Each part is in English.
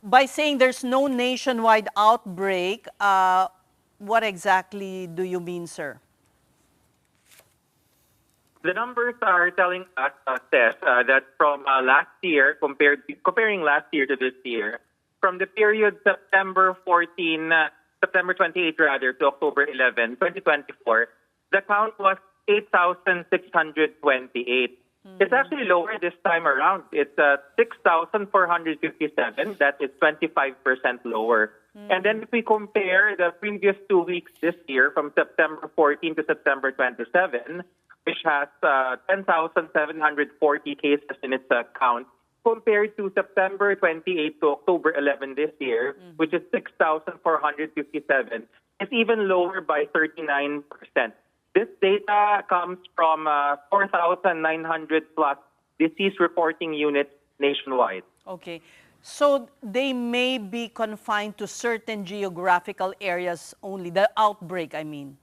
by saying there's no nationwide outbreak, what exactly do you mean, sir? The numbers are telling us, Tess, that from last year, comparing last year to this year, from the period September 28 rather, to October 11, 2024, the count was 8,628. It's actually lower this time around. It's 6,457. That is 25% lower. And then if we compare the previous 2 weeks this year, from September 14 to September 27, which has 10,740 cases in its count, compared to September 28 to October 11 this year, which is 6,457, it's even lower by 39%. This data comes from 4,900 plus disease reporting units nationwide. Okay. So they may be confined to certain geographical areas only, the outbreak, I mean.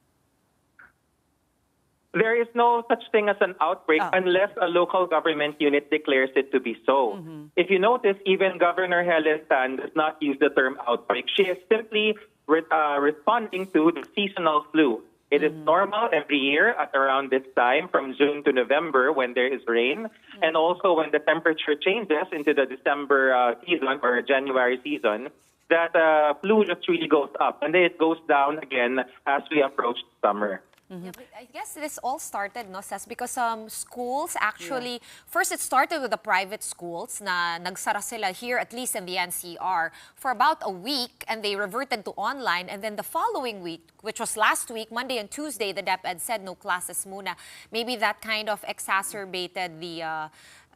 There is no such thing as an outbreak unless a local government unit declares it to be so. If you notice, even Governor Helen Tan does not use the term outbreak. She is simply responding to the seasonal flu. It is normal every year at around this time, from June to November, when there is rain, and also when the temperature changes into the December season or January season, that flu just really goes up, and then it goes down again as we approach summer. Yeah, but I guess this all started, no, Sas, because schools actually, first it started with the private schools na nagsara sila here, at least in the NCR, for about a week, and they reverted to online. And then the following week, which was last week, Monday and Tuesday, the DepEd said no classes muna. Maybe that kind of exacerbated the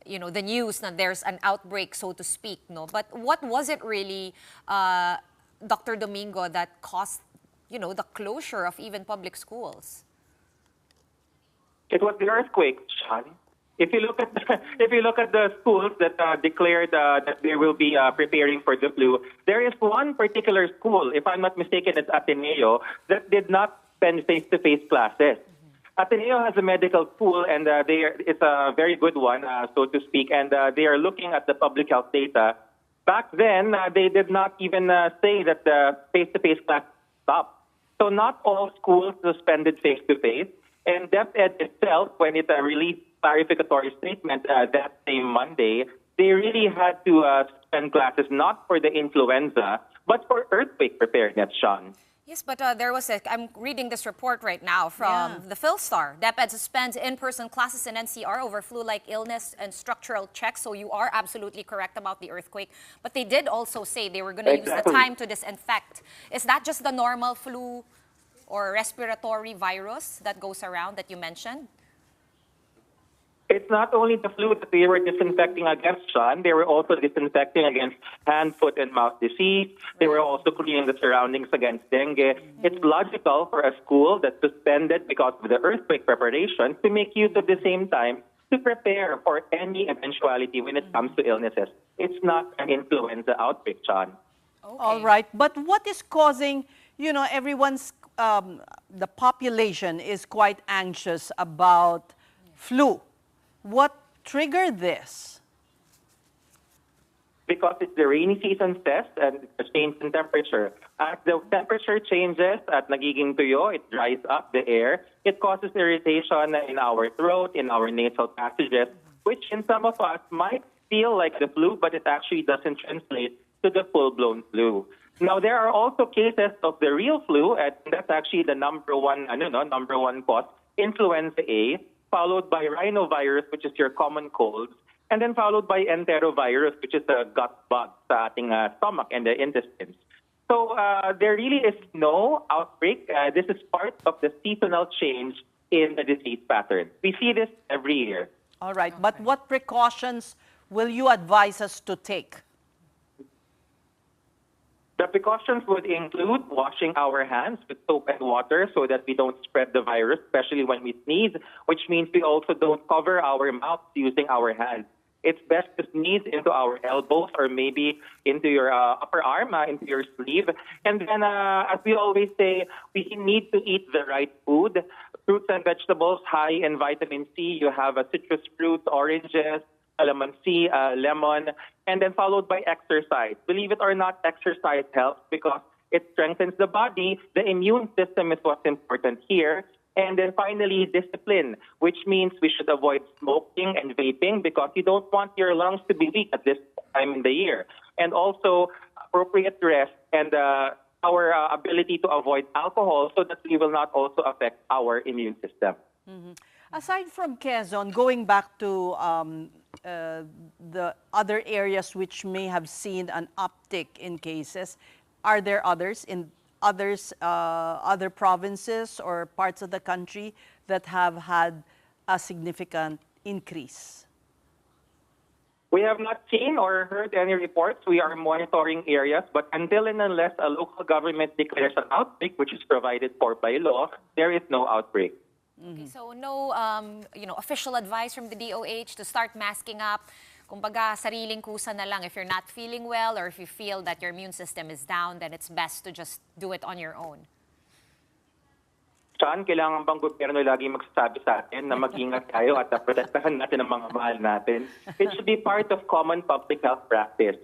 the news that there's an outbreak, so to speak, no? But what was it really, Dr. Domingo, that caused the closure of even public schools? It was the earthquake, Sean. If you look at the schools that declared that they will be preparing for the flu, there is one particular school, if I'm not mistaken, it's Ateneo, that did not spend face-to-face classes. Ateneo has a medical school, and it's a very good one, so to speak, and they are looking at the public health data. Back then, they did not even say that the face-to-face class stopped. So not all schools suspended face-to-face. And DepEd itself, when it released clarificatory statement that same Monday, they really had to suspend classes not for the influenza, but for earthquake preparedness, Sean. Yes, but there was I'm reading this report right now from the PhilStar. DepEd suspends in-person classes in NCR over flu-like illness and structural checks. So you are absolutely correct about the earthquake. But they did also say they were going to use the time to disinfect. Is that just the normal flu or respiratory virus that goes around that you mentioned? It's not only the flu that they were disinfecting against, Sean. They were also disinfecting against hand, foot, and mouth disease. They were also cleaning the surroundings against dengue. It's logical for a school that's suspended because of the earthquake preparation to make use of the same time to prepare for any eventuality when it comes to illnesses. It's not an influenza outbreak, Sean. Okay. All right. But what is causing, everyone's, the population is quite anxious about flu. What triggered this? Because it's the rainy season test and the change in temperature. As the temperature changes at nagiging tuyo, it dries up the air. It causes irritation in our throat, in our nasal passages, which in some of us might feel like the flu, but it actually doesn't translate to the full-blown flu. Now, there are also cases of the real flu, and that's actually the number one cause, influenza A, followed by rhinovirus, which is your common cold, and then followed by enterovirus, which is the gut bug sa ating stomach and the intestines. So there really is no outbreak. This is part of the seasonal change in the disease pattern. We see this every year. All right, but what precautions will you advise us to take? The precautions would include washing our hands with soap and water so that we don't spread the virus, especially when we sneeze, which means we also don't cover our mouths using our hands. It's best to sneeze into our elbows or maybe into your upper arm, into your sleeve. And then, as we always say, we need to eat the right food. Fruits and vegetables high in vitamin C. You have citrus fruits, oranges, calamansi, lemon. and then followed by exercise. Believe it or not, exercise helps because it strengthens the body. The immune system is what's important here. And then finally, discipline, which means we should avoid smoking and vaping because you don't want your lungs to be weak at this time in the year. And also appropriate rest and our ability to avoid alcohol so that we will not also affect our immune system. Aside from Quezon, going back to the other areas which may have seen an uptick in cases, are there others in other provinces or parts of the country that have had a significant increase? We have not seen or heard any reports. We are monitoring areas, but until and unless a local government declares an outbreak, which is provided for by law, there is no outbreak. Okay, so no official advice from the DOH to start masking up. Kumbaga, sariling kusa na lang. If you're not feeling well or if you feel that your immune system is down, then it's best to just do it on your own. Saan kailangan bang gobyerno lagi magsasabi sa atin na mag-ingat tayo at protektahan natin ang mga mahal natin? It should be part of common public health practice.